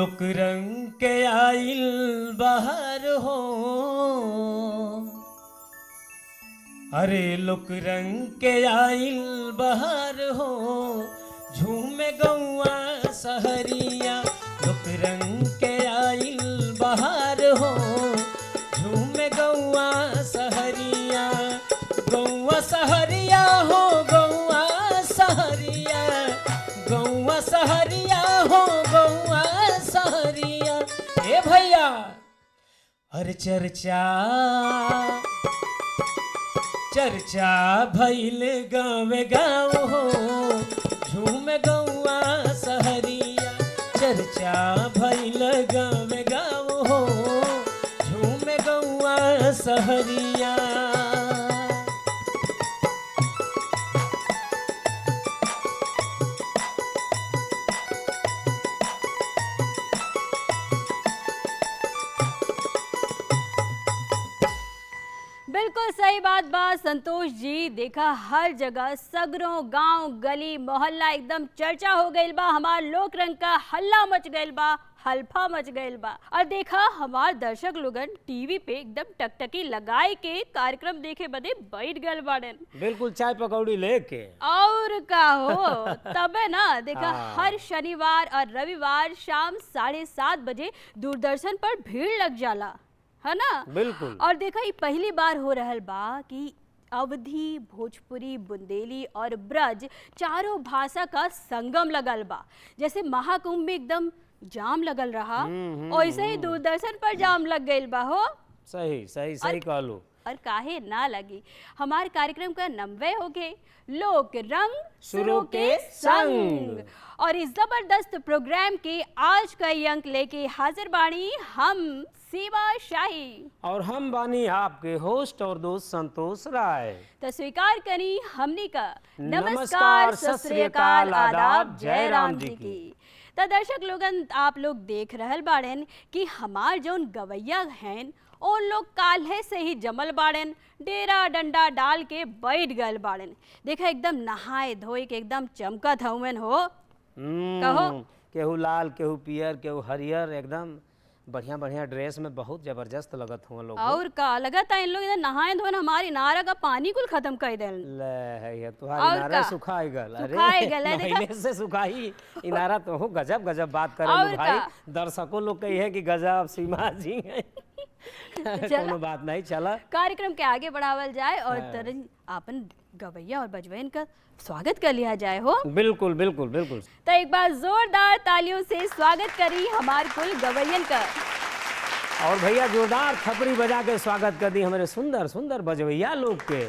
लोक रंग के आइल बाहर हो, अरे लोक रंग के आइल बाहर हो, झूमे गौआ सहरिया। लोक रंग के आइल बाहर हो, झूमे गौआ सहरिया। गौआ सहरिया हो, गौआ सहरिया, गौआ सहरिया हो, गौआ सहरिया। ए भैया अरे चर्चा चर्चा भइल गाँव गाँव हो, झूम गौआ सहरिया। चर्चा भइल गाँव गाँव हो, झूम गौआ सहरिया। बिल्कुल सही बात बा संतोष जी। देखा हर जगह सगरों गांव गली मोहल्ला एकदम चर्चा हो गईल बा, हमार लोक रंग का हल्ला मच गईल बा, हल्फा मच गईल बा। और देखा हमार दर्शक लोगन टीवी पे एकदम टकटकी लगाए के कार्यक्रम देखे बदे बैठ गए बाड़न, बिल्कुल चाय पकौड़ी लेके। और का हो तबे ना देखा हर शनिवार और रविवार शाम 7:30 बजे दूरदर्शन पर भीड़ लग जाला, है ना? बिल्कुल। और देखा ये पहली बार हो रहल बा कि अवधी, भोजपुरी, बुंदेली और ब्रज चारों भाषा का संगम लगल बा। जैसे महाकुंभ में एकदम जाम लगल रहा, वैसे ही दूरदर्शन पर जाम लग गईल बा हो। सही सही सही कहलू। और काहे ना लगी। हमारे कार्यक्रम का 90 हो गए लोक रंग सुरों के संग। और इस जबरदस्त प्रोग्राम के आज का अंक लेके हाजिर बाणी हम सीमा शाही और हम बानी आपके होस्ट और दोस्त संतोष राय। तो स्वीकार करी हमनी का नमस्कार, सत श्री अकाल, आदाब, जय राम जी की। तो दर्शक लोगन आप लोग देख रहल बाड़न कि हमार जौन गवैया हैं उन लोग काल्हे से ही जमल बाड़न, डेरा डंडा डाल के बैठ गल बाड़न। देखा एकदम नहाए धोए के एकदम चमकत हवन हो। कहो केहू लाल, केहू पियर, केहू हरियर, एकदम बढ़िया बढ़िया ड्रेस में बहुत जबरदस्त लगत हुआ लोग। और का लगता है इन लोग इधर नहाए धोए हमारी नारा का पानी कुल खत्म कर देन। ले तुम्हारी नारा सुखाई गल। सुखाई गल है, महीने से सुखाई इनारा। तो हो गजब गजब बात करे भाई। दर्शकों लोग कही है कि गजब सीमा जी है। कोनो बात नहीं, चला कार्यक्रम के आगे बढ़ावल जाए और तरन आपन गवैया और बजवैन का स्वागत कर लिया जाए हो। बिल्कुल बिल्कुल बिल्कुल। तो एक बार जोरदार तालियों से स्वागत करी हमारे कुल गवैयन का। और भैया जोरदार थपड़ी बजा के स्वागत कर दी हमारे सुंदर सुंदर बजवैया लोग के।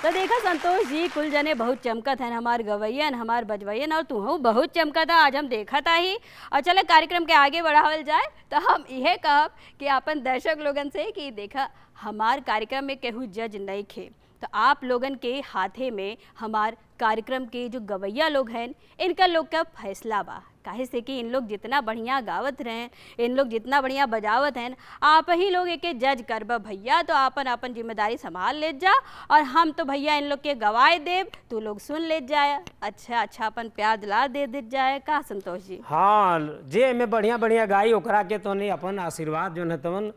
तो देखा संतोष जी कुल जने बहुत चमकत है, हमार गवैयन हमार बजवैयन और तू बहुत चमकत है। आज हम देखा था ही। और चलो कार्यक्रम के आगे बढ़ावल जाए तो हम यह कहब कि अपन दर्शक लोगन से कि देखा हमार कार्यक्रम में केहू जज नहीं खे, तो आप लोगन के हाथे में हमार कार्यक्रम के जो गवैया लोग हैं इनका लोग का फैसला बा। काहे से कि इन लोग जितना बढ़िया गावत रहें, इन लोग जितना बढ़िया बजावत हैं, आप ही लोग एक जज करबा भैया। तो आपन आपन जिम्मेदारी संभाल ले जा और हम तो भैया इन लोग के गवाए देव, तू लोग सुन ले जाए। अच्छा अच्छा अपन प्यार दिला दे जाए का संतोष जी? हाँ, जे में बढ़िया बढ़िया गाई ओकरा के तो नहीं अपन आशीर्वाद जो है तवन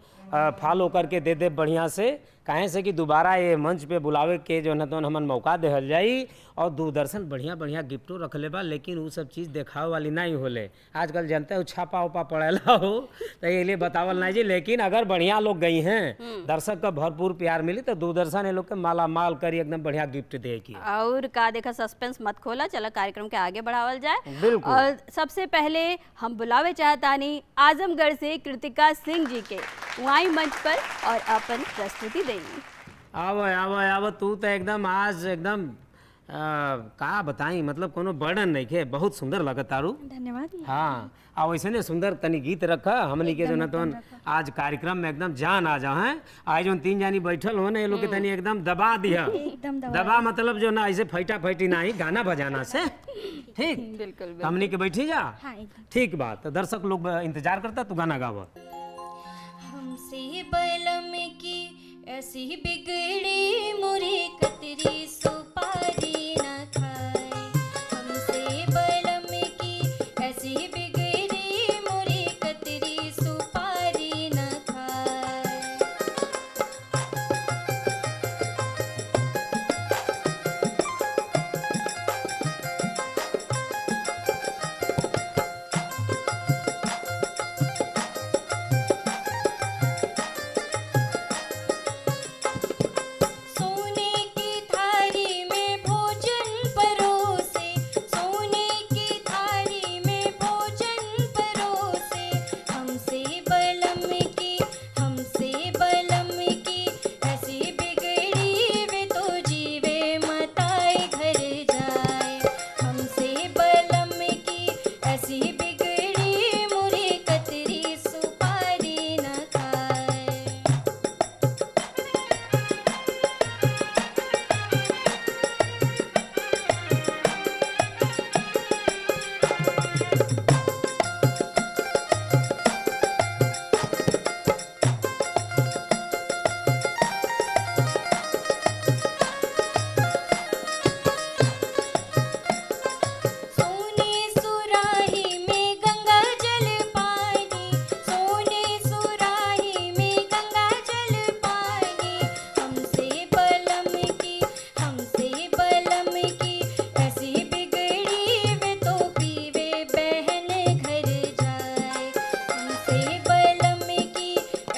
फॉलो करके दे दे बढ़िया से। काहे से कि दोबारा ये मंच पे बुलावे के जो है तो हमन मौका देहल जाई। और दूरदर्शन बढ़िया बढ़िया गिफ्टो रखले बा, लेकिन वो सब चीज़ देखावे वाली नहीं होले। आजकल जनता है छापा उपा पड़ेला हो तो ये लिए बतावल नहीं जी। लेकिन अगर बढ़िया लोग गई हैं, दर्शक का भरपूर प्यार मिली तो दूरदर्शन ये लोग के माला माल करी एकदम बढ़िया गिफ्ट दे की। और का देखा सस्पेंस मत खोला, चलो कार्यक्रम के आगे बढ़ावल जाए। बिल्कुल। और सबसे पहले हम बुलावे चाहतानी आजमगढ़ से कृतिका सिंह जी के, वहीं मंच पर और अपन प्रस्तुति देंगी। आव आव आव तू तो एकदम आज एकदम का बताई, मतलब कोनो बर्डन नहीं के, बहुत सुंदर लगत तारू। धन्यवाद। हाँ, आ वैसे ने सुंदर तनी गीत रखा हमनी के जो न तो आज कार्यक्रम में एकदम जान आ जाओ हैं। आज जो 3 जानी बैठल हो ना, ये लोग के तनी एकदम दबा दिया। दबा मतलब जो ना ऐसे फैटा फैटी ना ही गाना बजाना से, ठीक? बिल्कुल हमनी के बैठी जा। ठीक बात। तो दर्शक लोग इंतजार करता, तू गाना गावा। हमसे बलम की ऐसी बिगड़ी मुरी कतरी सुपारी न खाए। हमसे बलम की ऐसी बिगड़ी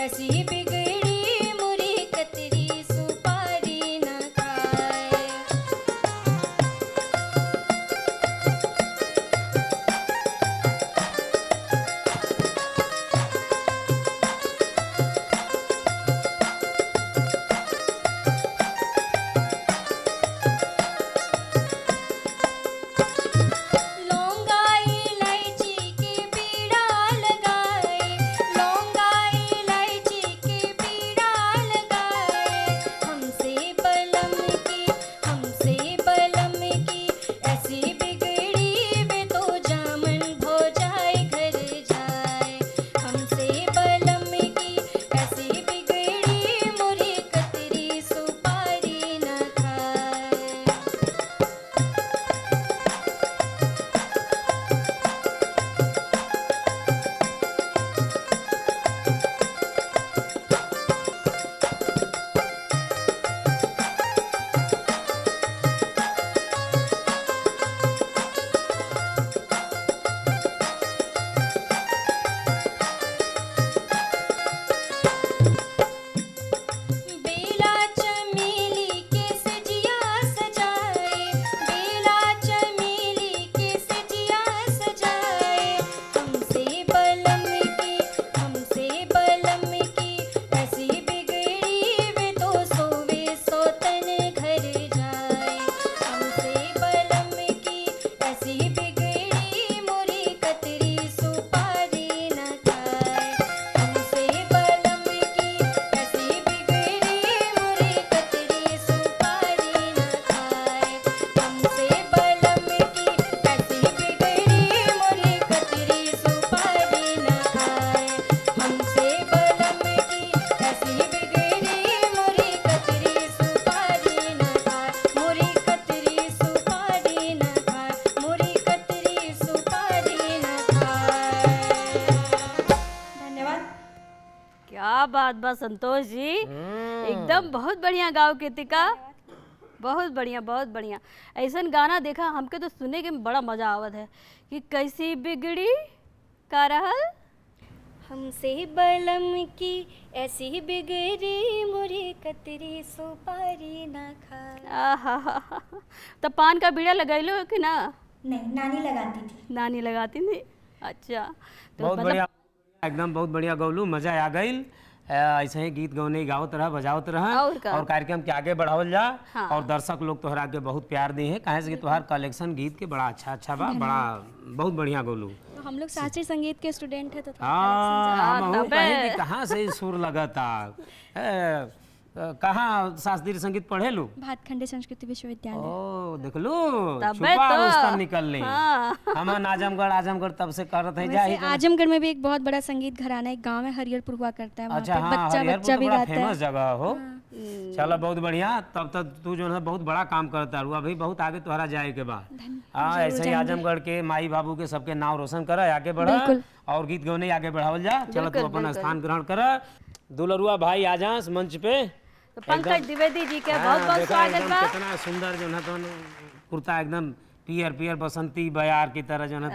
ऐसी बिगड़ी मुरी कतरी सुपारी न खाए। लौंगा इलायची के बीड़ा लगाए, लौंगा इलायची के बीड़ा लगाए। हमसे बलम की ऐसी बिगड़ी वे तो जामन भो जाए घर जाए। हमसे बलम की ऐसी बिगड़ी मुरी कतरी सुपारी न खाए। बेला चमेली के सजिया सजाए, बेला चमेली के सजिया सजाए। हमसे बलम की ऐसी बिगड़ी वे तो सोवे सोतन घर जाए। हमसे बलम की ऐसी बिगड़ी मुरी कतरी सुपारी न खाए। हमसे बलम की ऐसी बिगड़ी मुरी कतरी सुपारी न खाए। हमसे बलम की ऐसी बिगड़ी मुरी कतरी सुपारी न खाए। हमसे बलम की ऐसी बिगड़ी मुरी कतरी सुपारी न खाए। मुरी कतरी सुपारी न खाए, मुरी कतरी सुपारी न खाए। धन्यवाद। क्या बात बा संतोष जी, एकदम बहुत बढ़िया गाँव कृतिका, बहुत बढ़िया बहुत बढ़िया। ऐसा गाना देखा हमके तो सुने के बड़ा मजा आवत है कि कैसी बिगड़ी का रहल। हमसे बलम की ऐसी बिगड़ी मुरी कतरी सुपारी न खाए। आहा, तो पान का बीड़ा लगैलो कि ना? नहीं, नानी लगाती थी। नानी लगाती थी। अच्छा, तो बहुत बढ़िया, एकदम बहुत बढ़िया गौलू, मजा आ गई। ऐसे ही गीत गौने गावत रहा, बजावत रहा और का? और कार्यक्रम के आगे बढ़ावल जा। हाँ। और दर्शक लोग तोहरा के बहुत प्यार दी है, काहे से कि तोहार कलेक्शन गीत के बड़ा अच्छा बा, बड़ा बहुत बढ़िया गौलू। तो हम लोग शास्त्रीय संगीत के स्टूडेंट हैं तो हाँ, हम तबे। कहीं कि कहाँ से ई सुर लगता। कहाँ शास्त्रीय संगीत पढ़े लू? भातखंडे संस्कृति विश्वविद्यालय। ओ देख लो, तबे छुपा तो। रुस्तम निकल ली। हाँ। हमन आजमगढ़ तब से करत है जा वैसे आजमगढ़ में भी एक बहुत बड़ा संगीत घराना एक गांव है, हरिहरपुर हुआ करता है। वहाँ अच्छा, पे हाँ, बच्चा हरिहरपुर बच्चा तो भी बड़ा गाता है। फेमस जगह हो। चलो बहुत बढ़िया, तब तक तू जो है बहुत बड़ा काम करता है, अभी बहुत आगे तुम्हारा जाए के बाद। हाँ, ऐसे ही आजमगढ़ के माई बाबू के सबके नाम रोशन कर, आगे बढ़ बिल्कुल। और गीत गौने आगे बढ़ावल जा। चलो तू अपन स्थान ग्रहण कर। दुलरुआ भाई आ जा मंच पे। तो पंकज द्विवेदी जी के हाँ, बहुत बहुत देखा स्वागत एकदम बा। कितना सुंदर जो है तो कुर्ता एकदम पियर पियर बसंती बयार की तरह जो है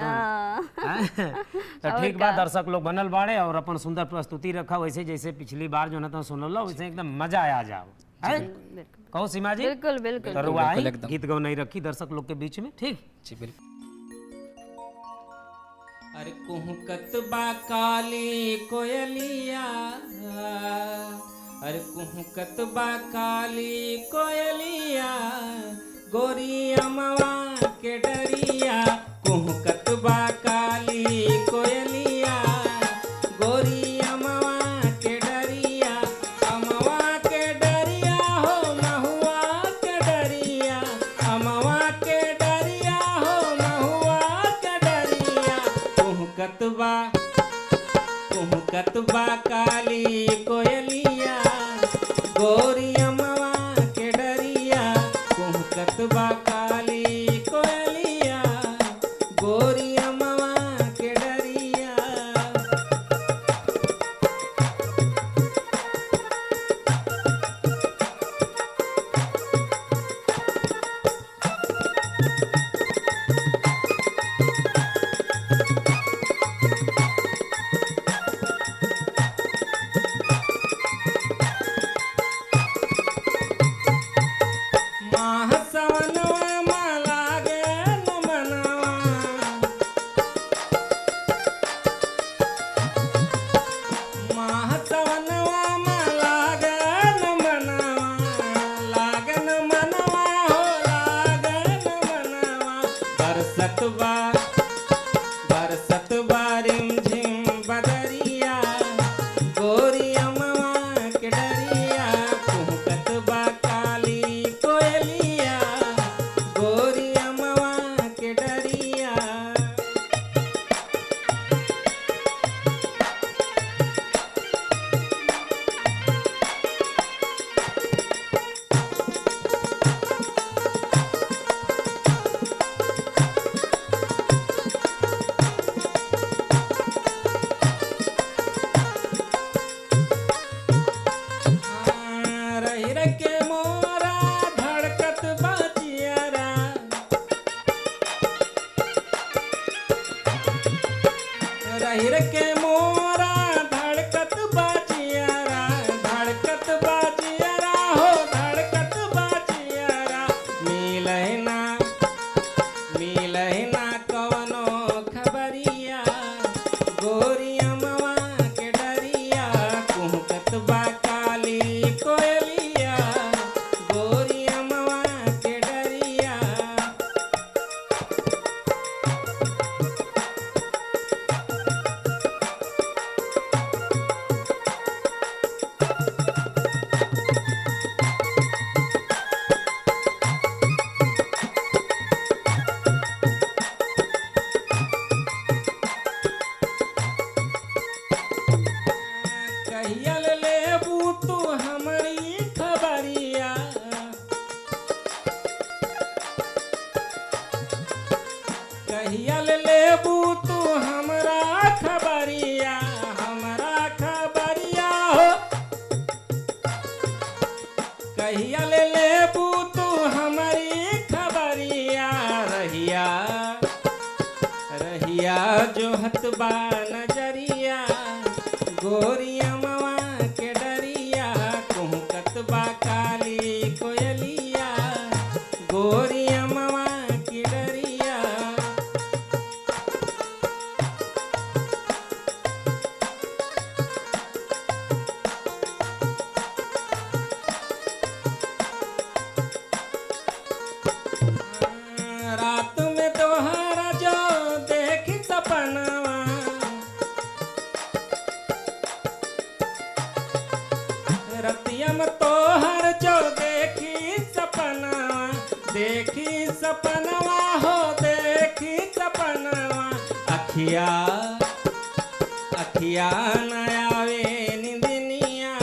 तो ठीक बा। दर्शक लोग बनल बाड़े और अपन सुंदर प्रस्तुति रखा, वैसे जैसे पिछली बार जो है तो सुनल वैसे एकदम मजा आ जाओ। कहो सीमा जी? बिल्कुल बिल्कुल। तो रुआ आई, गीत गौ नहीं रखी दर्शक लोग के बीच में, ठीक? जी बिल्कुल। अरे कुहकत बा काली कोयलिया, अरे कुहकत बा काली कोयलिया, गोरी अमवा के डरिया। कुहकत बा काली कोयलिया, गोरी अमवा के डरिया। अमवा के डरिया हो महुआ के डरिया, अमवा के डरिया हो महुआ के डरिया। कुहकत बा काली कोयलिया, गोरी अमवा के डरिया। कुहकत बा काली कोयलिया, गोरी अमवा के डरिया। लेबू तू हमारी खबरिया कहिया ले लेबू तू हमरा खबरिया हो कहिया ले लेबू तू हमारी खबरिया रहिया रहिया जो हतबा नजरिया गोरिया मवा के डरिया कहूँ कतबा काली कोयलिया गोरिया मवा की डरिया रात में तोहरा जो देख सपनवा रतिया में तोहर जो देखी सपनवा हो देखी सपनवा अखिया अखिया नयावे निंदनिया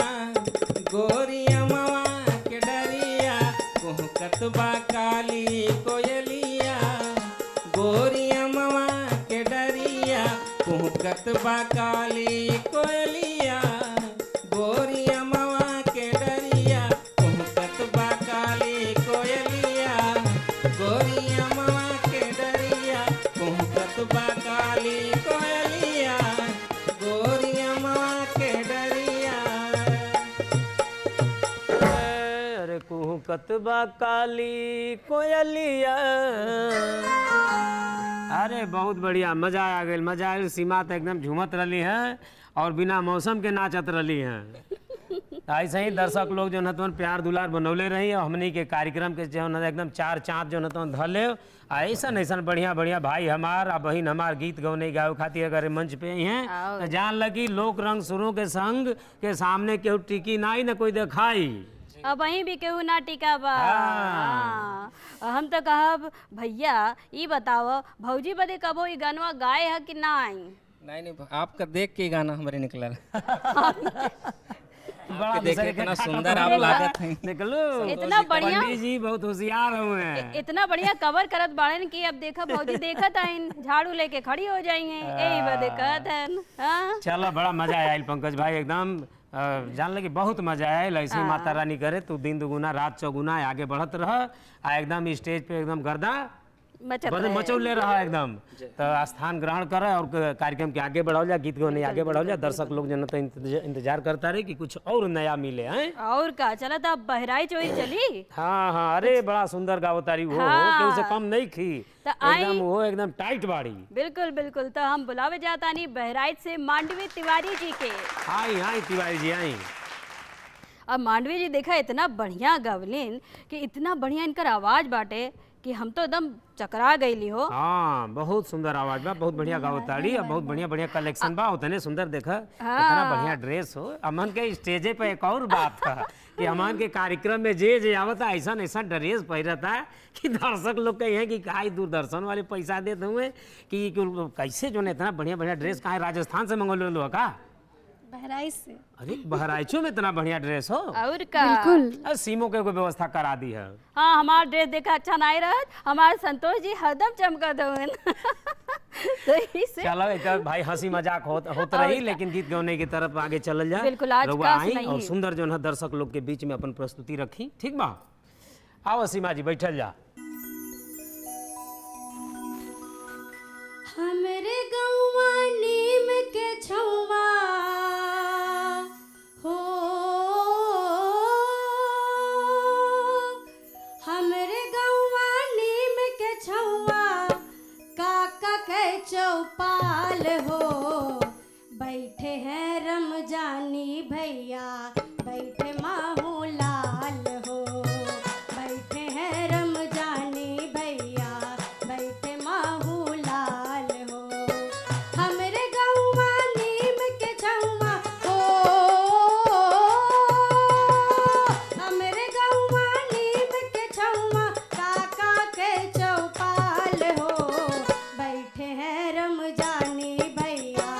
गोरिया मवा के डरिया कहूँ कतबा काली कोयलिया गोरिया मवा के डरिया कहूँ कतबा काली कोयलिया गोरिया मवा के डरिया कहूँ कतबा काली कोयलिया गोरिया मवा के डरिया कहूँ कतबा काली कोयलिया गोरिया मवा के डरिया अरे कुहू कतबा काली कोयलिया। अरे बहुत बढ़िया, मजा आ गई, मजा आ गई। सीमा तो एकदम झूमत रही है और बिना मौसम के नाचत रही हैं। ऐसे ही दर्शक लोग जो न प्यार दुलार बनौले रही और हमनी के कार्यक्रम के जो न एकदम चार चाँद जो न धले ऐसा ऐसा बढ़िया बढ़िया भाई हमार आ बहन हमार गीत गौने गाओ खातिर अगर मंच पे ही हैं तो जान लगी लोक रंग सुरों के संग के सामने केहू टिकी नाई न कोई दिखाई। अब वहीं भी केहू ना टिका बा। हाँ। हम तो कहब भैया ये बताओ भौजी बदे कबो ई गानवा गाए है कि नहीं? नहीं आपका देख के गाना हमारे निकला बड़ा देखे इतना सुंदर आप लागत हैं। निकलो इतना बढ़िया पंडित जी बहुत होशियार हुए इतना बढ़िया कवर करत बाड़न कि अब देखा भौजी देखत आइन झाड़ू लेके खड़ी हो जाएंगे यही बदे कहत हन। हाँ? चलो बड़ा मजा आया पंकज भाई एकदम जान लगे बहुत मजा आया। ऐसे ही माता रानी करे तू दिन दुगुना रात चौगुना आगे बढ़त रह आ एकदम स्टेज पे एकदम गर्दा मचौले रहा एकदम तो स्थान ग्रहण करे और कार्यक्रम के आगे बढ़ाओ जा गीत गाने आगे बढ़ाओ जा दर्शक लोग जो तो इंतजार करता रहे कि कुछ और नया मिले हैं और का चला था बहराई चोरी चली। हाँ हाँ अरे बड़ा सुंदर गावतारी वो कि उसे कम नहीं खी एकदम वो एकदम टाइट बाड़ी। बिल्कुल बिल्कुल तो हम बुलावे जाता नहीं बहराइच से मांडवी तिवारी जी के। आई आई तिवारी जी आई। अब मांडवी जी देखा इतना बढ़िया गवलिन कि इतना बढ़िया इनकर आवाज बाटे कि हम तो एकदम चकरा गईली हो। हाँ बहुत सुंदर आवाज बा बहुत बढ़िया गावताड़ी और बहुत बढ़िया बढ़िया कलेक्शन बा उतने सुंदर देखा इतना बढ़िया ड्रेस हो। अमन के स्टेजे पे एक और बात था कि अमन के कार्यक्रम में जे आवता ऐसा ऐसा ड्रेस पहनता है कि दर्शक लोग कहे हैं कि काहे दूरदर्शन वाले पैसा देते हुए कि कैसे जो इतना बढ़िया बढ़िया ड्रेस कहाँ राजस्थान से मंगल लो का बहराइच से। अरे बहराइचों में इतना बढ़िया ड्रेस हो और का बिल्कुल सीमो के कोई व्यवस्था करा दी है। हाँ हमारा ड्रेस देखा अच्छा नहीं रहा हमारे संतोष जी हरदम चमकत हुए तो इसे चलो एक भाई हंसी मजाक होता रही लेकिन गीत गाने की तरफ आगे चल जाए। बिल्कुल आज रउआ का आई और सुंदर जो है दर्शक लोग के बीच में अपन प्रस्तुति रखी ठीक बा। आओ सीमा जी बैठल जा। हमरे गौवा नीम के छौवा हो हमरे गौवा नीम के छौवा काका के चौपाल हो बैठे हैं रमजानी भैया बैठे माहू लाल हो बैठे हैं रमजानी भैया बैठे माहू लाल हो हमरे गौवा नीम के छौवा हो हमरे गौवा नीम के छौवा काका के चौपाल हो बैठे हैं रमजानी भैया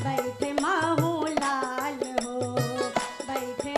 बैठे माहू लाल हो बैठे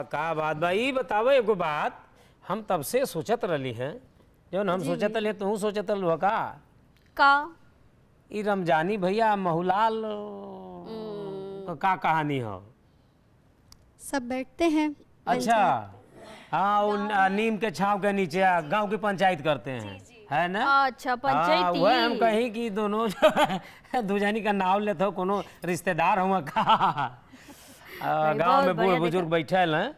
का बात बा ई बताओ एगो बात। हम तब से सोचत रही हैं जौन हम सोचत रही तू सोचत रह का ई रमजानी भैया महूलाल का कहानी हो? सब बैठते हैं। अच्छा हाँ वो नीम के छांव के नीचे गांव की पंचायत करते हैं है ना? अच्छा पंचायती। वह हम कहीं कि दोनों दुजानी का नाम लेते हो कोनो रिश्तेदार हुआ का? गांव में बूढ़ बुजुर्ग बैठल हैं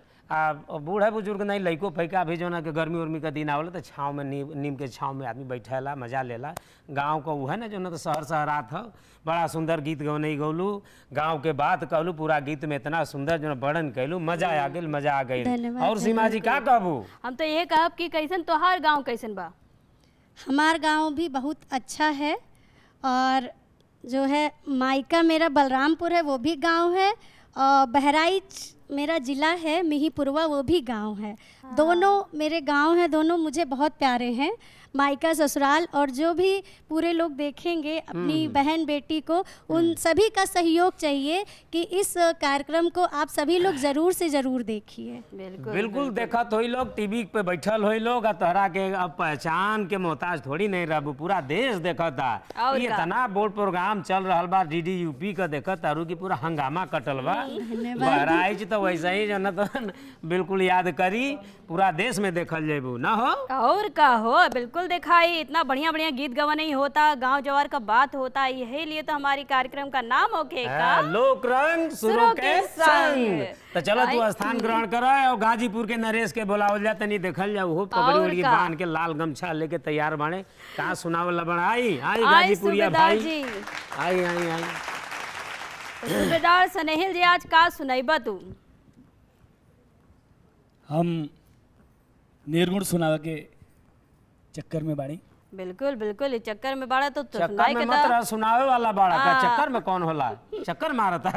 बूढ़ा बुजुर्ग नहीं लइको फैका भी जो ना कि गर्मी उर्मी का दिन आवला तो छाँव में नीम के छाँव में आदमी बैठेला मजा लेला। गांव को वो है ना जो ना तो शहर शहरात हो। बड़ा सुंदर गीत गौनई गौलू गांव के बात कहलू पूरा गीत में इतना सुंदर जो वर्णन कैलू मजा आ गई मजा आ गई। और सीमा जी का कहबू? हम तो ये कहब कि कैसन तोहार गांव कैसन बा? हमार गांव भी बहुत अच्छा है और जो है मायका मेरा बलरामपुर है वो भी गांव है और बहराइच मेरा ज़िला है मिहीपुरवा वो भी गांव है। दोनों मेरे गांव हैं, दोनों मुझे बहुत प्यारे हैं। मायका ससुराल और जो भी पूरे लोग देखेंगे अपनी बहन बेटी को उन सभी का सहयोग चाहिए कि इस कार्यक्रम को आप सभी लोग ज़रूर से ज़रूर देखिए। बिल्कुल देखत होई लोग टीवी पे बैठल होई लोग तोहरा के अब पहचान के मोहताज थोड़ी नहीं रहबू पूरा देश देखता। ये इतना बोर्ड प्रोग्राम चल रहा बा डीडी यूपी का देखत तारू की पूरा हंगामा कटल बा। बहराइच तो वैसे ही जो न तो बिल्कुल याद करी पूरा देश में देखल जेबू ना हो और का हो बिल्कुल दिखाई। इतना बढ़िया बढ़िया गीत गवाना ही होता गांव जवार का बात होता यही लिए तो हमारी कार्यक्रम का नाम होके का लोक रंग सुरों के संग। तो चलो तू स्थान ग्रहण करो और गाजीपुर के नरेश के बोलावल जा तनी देखल जाओ हो पगड़ी उड़ी बांध के लाल गमछा लेके तैयार बाणे का सुनावल बण आई आई गाजीपुरिया भाई आई आई आई। सूबेदार स्नेहिल जी आज का सुनाइबा तू? हम निर्गुण सुनावे के चक्कर में बाड़ी। बिल्कुल बिल्कुल इस चक्कर में बाड़ा तो चक्कर में मत रह सुनावे वाला बाड़ा का चक्कर में कौन होला चक्कर मारता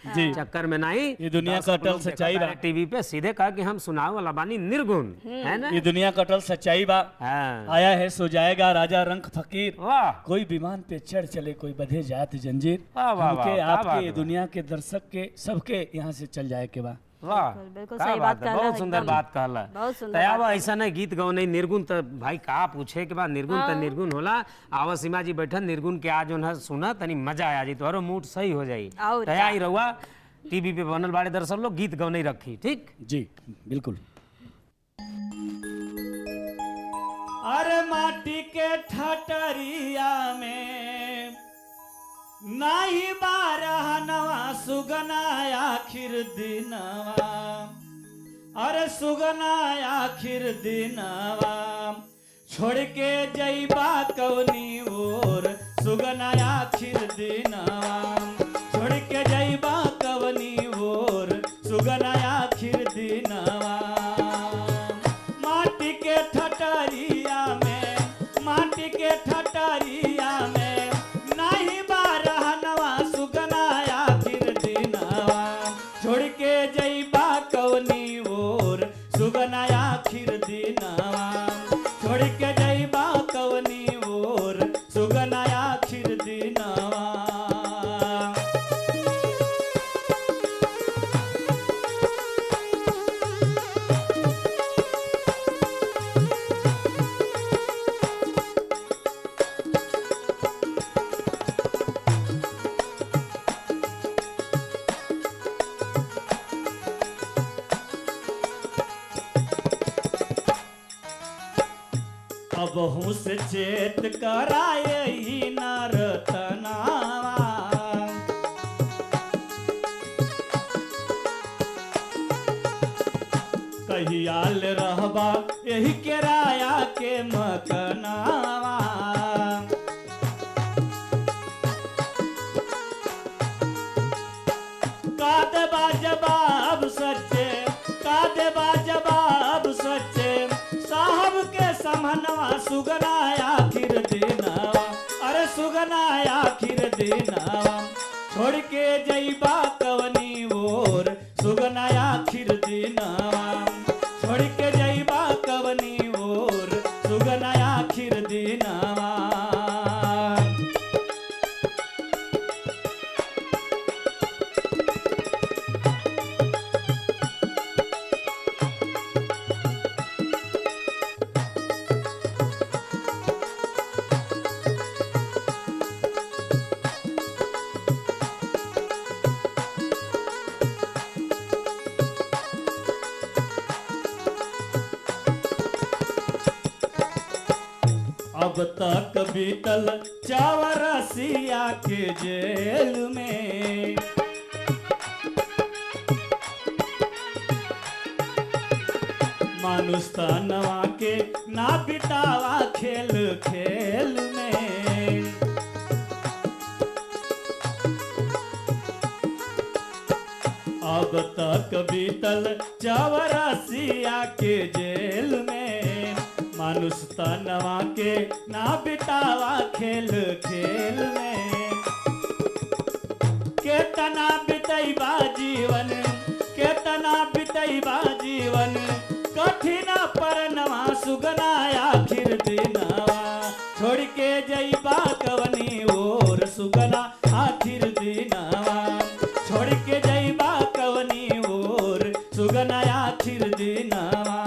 जी चक्कर में नहीं। ये दुनिया का अटल सच्चाई बा। टीवी पे सीधे कहा कि हम सुनावे वाला बानी निर्गुण है ना। ये दुनिया का अटल सच्चाई बा। आया है सो जाएगा राजा रंग फकीर। वाह कोई विमान पे चढ़ चले कोई बधे जात जंजीर। वाह वाह हमके वाह आपके दुनिया के दर्शक के सबके यहाँ से चल जाए के बा। वाह बिल्कुल का सही बात कहला बहुत सुंदर एकदम। बात कहला। बहुत सुंदर तयाब ऐसा नहीं गीत गौने निर्गुण तो भाई का पूछे के बाद निर्गुण तो निर्गुण होला। आवा सीमा जी बैठन निर्गुण के आज उन्हें सुना तनी मजा आ जाई तोहरो मूड सही हो जाई। और तया ही रहुआ टीवी पे बनल बाड़े दर्शक लोग गीत गौने रखी ठीक। जी बिल्कुल। अरे माटी के ठटरिया में नाही बारह नवा सुगना आखिर दिनवा। अरे सुगना आखिर दिनवा छोड़ के जइबा कौनी ओर सुगना आखिर दिनवा छोड़ के जइबा कौनी ओर सुगना आखिर दिनवा। माटी के ठटरिया में माटी के ठटरिया में नाही बारह नवा सुगना आखिर दिनवा छोड़ के जइबा कौनी ओर सुगना आखिर दिनवा छोड़ के जइबा कौनी ओर सुगना आखिर दिनवा। बहु से चेत कराए ही नरतनावा। कहियाल रहबा यही किराया के मकनावा। का देबा जवाब सच्चे का देबा जवाब सच्चे साहब के समनवा सुगना आखिर दिनवा। अरे सुगना आखिर दिनवा छोड़ के जइबा कवनी ओर सुगना आखिर दिनवा छोड़ के जइबा कवनी ओर सुगना आखिर दिनवा। अब तक बीतल चौरसिया के जेल में। मानुष तनवा के ना बितावा खेल खेल में। अब तक बीतल चौरसिया के जेल में। मानुष तनवा के ना बितावा खेल खेल में। केतना बितैबा जीवन, केतना बितैबा जीवन, कठिन परनवा सुगना आखिर दिनवा। छोड़ के जइबा कवनी ओर सुगना आखिर दिनवा। छोड़ के जइबा कवनी ओर सुगना आखिर दिनवा।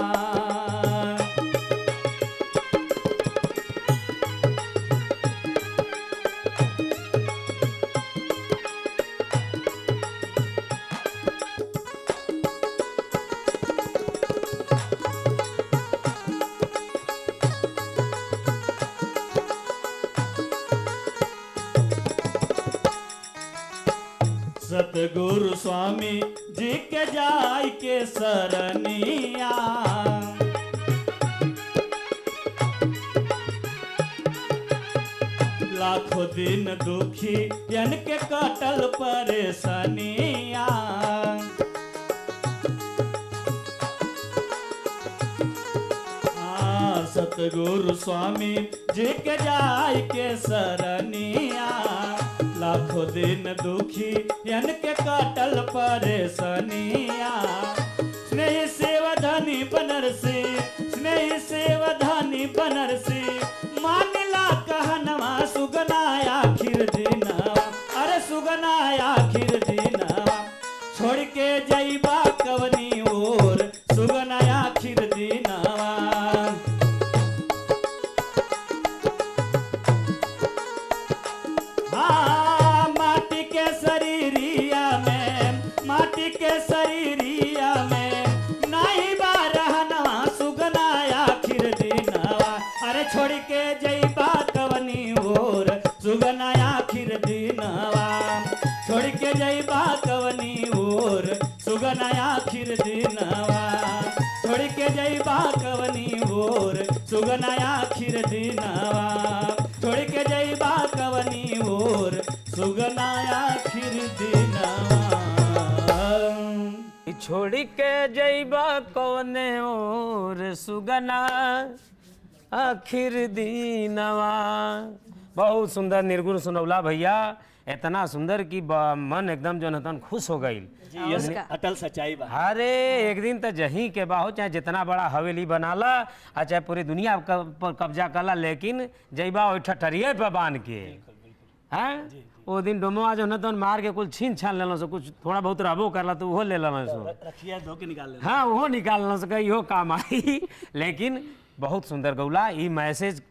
सतगुरु स्वामी जी के जाय के सरनिया। लाखों दिन दुखी यन के कटल परेशानिया। सतगुरु स्वामी जी के जाय के सरनिया। लाखों दिन दुखी यन के काटल परेशानिया। स्नेही सेवधानी बनरसी, स्नेही सेवधानी बनरसी, मानिला कहनवा सुगना आखिर दिनवा। अरे सुगना आखिर दिनवा। छोड़ के जइबा कवनी ओर सुगना आखिर दिनवा। माटी के शरीरिया में नहीं बारहनवा सुगना आखिर दिनवा। अरे छोड़ के जइबा कवनी ओर सुगना आखिर दिनवा। छोड़ के जइबा कवनी ओर सुगना आखिर दिनवा। छोड़ के जइबा कवनी ओर सुगना आखिर दिनवा। छोड़ के जइबा कवनी ओर सुगना आखिर दिनवा। छोड़ के जइबा कवने ओर सुगना आखिर दिनवा। बहुत सुंदर निर्गुण सुनौला भैया, इतना सुंदर कि मन एकदम जो नतन खुश हो गई। जी अटल सच्चाई बा। अरे एक दिन तो जहीं के बाहो, चाहे जितना बड़ा हवेली बनाला और चाहे पूरी दुनिया पर कब्जा कला, लेकिन जइबा ओइ ठठरिये पे बांध के हैं। वो दिन डोमवा जो न मार के कुल छीन छान लेलो, कुछ थोड़ा बहुत रहबो करला तो वो ले लेलो सो। रखिया धो के निकाल ले। हाँ वो निकाल लेलो सो, इहो काम आई। लेकिन बहुत सुंदर गौला, ई मैसेज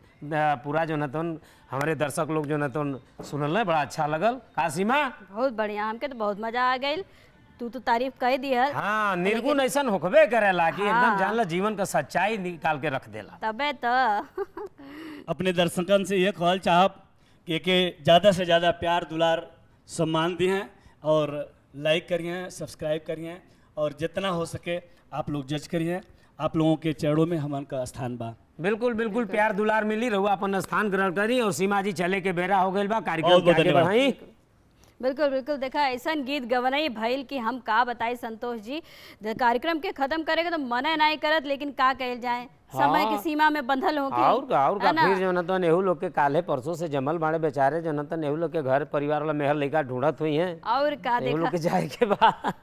पूरा जो न हमारे दर्शक लोग जो न सुनल बड़ा अच्छा लगल। कासीमा बहुत बढ़िया, हमके तो बहुत मजा आ गई। तू तो तारीफ कह दिया। हाँ, निर्गुण ऐसा होकबे करेला कि एकदम जानला जीवन का सच्चाई निकाल के रख देला। तबे तो अपने दर्शकन से ये कहल चाहब कि ज़्यादा से ज़्यादा प्यार दुलार सम्मान दी हैं और लाइक करिए, सब्सक्राइब करिए और जितना हो सके आप लोग जज करिए। आप लोगों के चरणों में हमन का स्थान बा। बिल्कुल बिल्कुल प्यार दुलार मिली रहुआ, अपन स्थान ग्रहण करी। और सीमा जी चले के बेरा हो गई बा, कार्यक्रम के आगे बढ़ाई। बिल्कुल बिल्कुल, देखा ऐसा गीत गवनई भइल कि हम का बताई संतोष जी। कार्यक्रम के खत्म करेगा तो मना नहीं करत, लेकिन का कहल जाए, समय की सीमा में बंधल हो और का फिर जो न नेहू लोग के काले परसों से जमल बाड़े बेचारे, जो न नेहू लोग के घर परिवार वाला मेहर लड़का ढूंढत हुई हैं। और का नेहू लोग देखा के जाए के बाद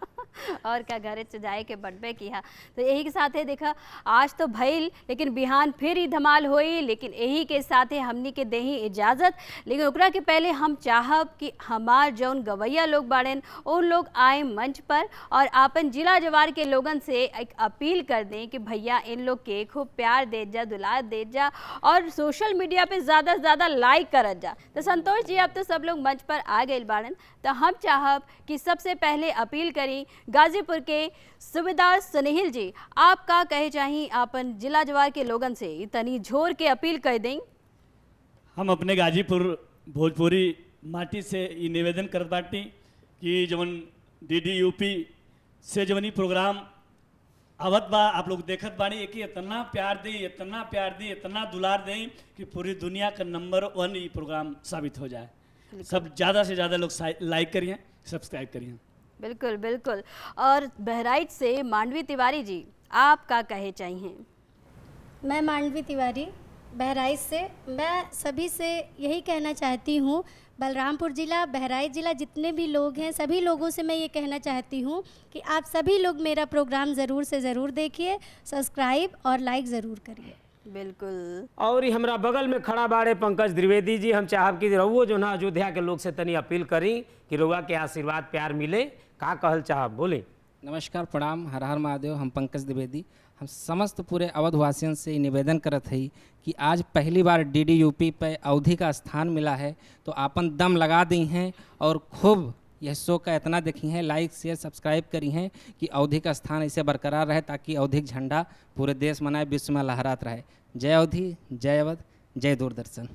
और क्या घरे से जाए के बटबे किया। तो यही के साथ है देखा आज तो भइल, लेकिन बिहान फिर ही धमाल होई। लेकिन यही के साथ है हमनी के देही इजाज़त। लेकिन ओकरा के पहले हम चाहब कि हमार जौन गवैया लोग बाड़ेन उन लोग आए मंच पर और आपन जिला जवार के लोगन से एक अपील कर दें कि भैया इन लोग के खूब प्यार दे जा, दुलार दे जा और सोशल मीडिया पे ज़्यादा से ज़्यादा लाइक करत जा। तो संतोष जी अब तो सब लोग मंच पर आ गए बाड़न, तो हम चाहब कि सबसे पहले अपील करी गाजीपुर के सूबेदार सुनील जी, आप का कहे चाहिए आपन जिला जवार के लोगन से तनी झोर के अपील कर दें। हम अपने गाजीपुर भोजपुरी माटी से ये निवेदन करत बाटी कि जवन डीडी यूपी से जवन ई प्रोग्राम आवत बा, आप लोग देखत बाड़ी कि इतना प्यार दी, इतना प्यार दी, इतना दुलार दें कि पूरी दुनिया का नंबर 1 ये प्रोग्राम साबित हो जाए। सब ज़्यादा से ज़्यादा लोग लाइक करिए, सब्सक्राइब करिए। बिल्कुल बिल्कुल। और बहराइच से मांडवी तिवारी जी, आप क्या कहे चाहिए? मैं मांडवी तिवारी बहराइच से, मैं सभी से यही कहना चाहती हूँ, बलरामपुर ज़िला, बहराइच ज़िला जितने भी लोग हैं सभी लोगों से मैं ये कहना चाहती हूँ कि आप सभी लोग मेरा प्रोग्राम ज़रूर से ज़रूर देखिए, सब्सक्राइब और लाइक ज़रूर करिए। बिल्कुल। और ये हमरा बगल में खड़ा बाड़े पंकज द्विवेदी जी, हम चाहब कि रहुओ जो ना अयोध्या के लोग से तनी अपील करी कि रउआ के आशीर्वाद प्यार मिले, का कहल चाहब, बोले। नमस्कार, प्रणाम, हर हर महादेव। हम पंकज द्विवेदी, हम समस्त पूरे अवधवासियों से निवेदन करत हई कि आज पहली बार डीडी यूपी पे अवधि का स्थान मिला है, तो आपन दम लगा दी हैं और खूब यह शो का इतना देखी हैं, लाइक शेयर सब्सक्राइब करी हैं कि अवधि का स्थान ऐसे बरकरार रहे, ताकि अवधि का झंडा पूरे देश मनाए, विश्व में लहरात रहे। जय अवधि, जय अवध, जय दूरदर्शन।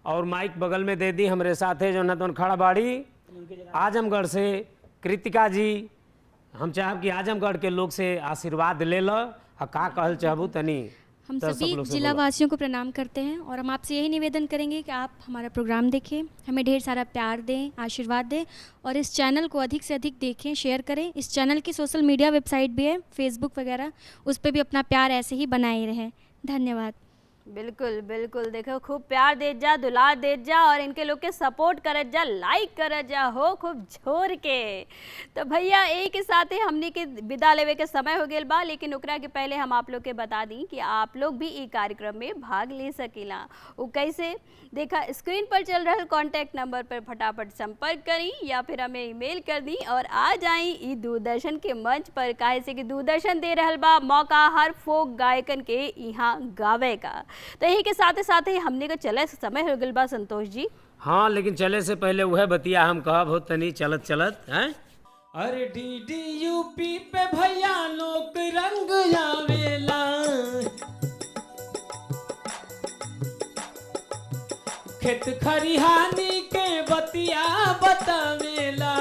और माइक बगल में दे दी हमरे साथ है जो ना तो खड़ा बाड़ी आजमगढ़ से कृतिका जी, हम चाहब कि आजमगढ़ के लोग से आशीर्वाद ले लो, और का कहल चाहबू तनी हम दर्शक सभी लोग से जिला बोलो। वासियों को प्रणाम करते हैं और हम आपसे यही निवेदन करेंगे कि आप हमारा प्रोग्राम देखें, हमें ढेर सारा प्यार दें, आशीर्वाद दें और इस चैनल को अधिक से अधिक देखें, शेयर करें। इस चैनल की सोशल मीडिया वेबसाइट भी है, फेसबुक वगैरह, उस पर भी अपना प्यार ऐसे ही बनाए रहें। धन्यवाद। बिल्कुल बिल्कुल। देखो खूब प्यार दे जा, दुलार दे जा और इनके लोग के सपोर्ट करत जा, लाइक करत जा हो खूब झोर के। तो भैया एक के साथ ही हमने के विदा लेवे के समय हो गया बा, लेकिन ओकरा के पहले हम आप लोग के बता दी कि आप लोग भी ई कार्यक्रम में भाग ले सकीला। वो कैसे? देखा स्क्रीन पर चल रहा कॉन्टैक्ट नंबर पर फटाफट संपर्क करी या फिर हमें ईमेल कर दी और आ जाई ई दूरदर्शन के मंच पर। काहे से कि दूरदर्शन दे रहल बा मौका हर फोक गायकन के यहाँ गावे का। तो यही के साथ ही हमने का चले समय हो गल बा संतोष जी। हाँ, लेकिन चले से पहले वह बतिया हम कहब हो तनी चलत चलत हैं। अरे डीडी यूपी पे भैया लोग रंग आवेला, खेत खरिहानी के बतिया बतावेला।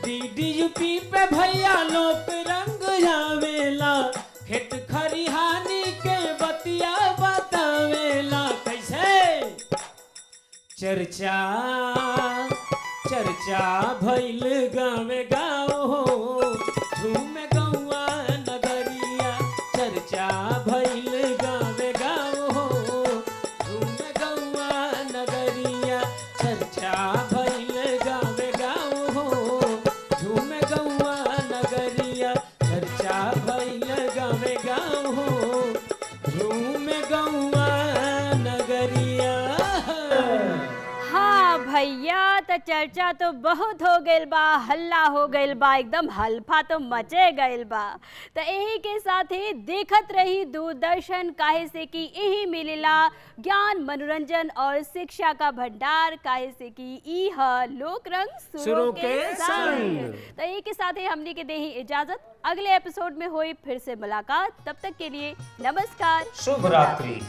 डीडी यूपी पे भैया लोग रंग आवेला, खेत खरिहानी के बतिया बतावेला। कैसे? चर्चा चर्चा भइल गावे गाँव हो, झूमे गौआ नगरिया। चर्चा भइल गावे गाँव हो, झूमे गौआ नगरिया। चर्चा भइल गावे गाँव हो, झूमे गौआ नगरिया। चर्चा भइल गावे गाँव हो, झूमे गौआ नगरिया। हाँ भैया, तो चर्चा तो बहुत हो गइल बा, हल्ला हो गइल बा, एकदम हल्फा तो मचे गइल बा। तो यही के साथ ही देखत रही दूरदर्शन, काहे से कि यही मिलेला ज्ञान, मनोरंजन और शिक्षा का भंडार। काहे से कि ई ह लोक रंग सुरों के संग। तो यही के साथ ही हमने के देही इजाजत, अगले एपिसोड में हुई फिर से मुलाकात। तब तक के लिए नमस्कार, शुभ रात्रि।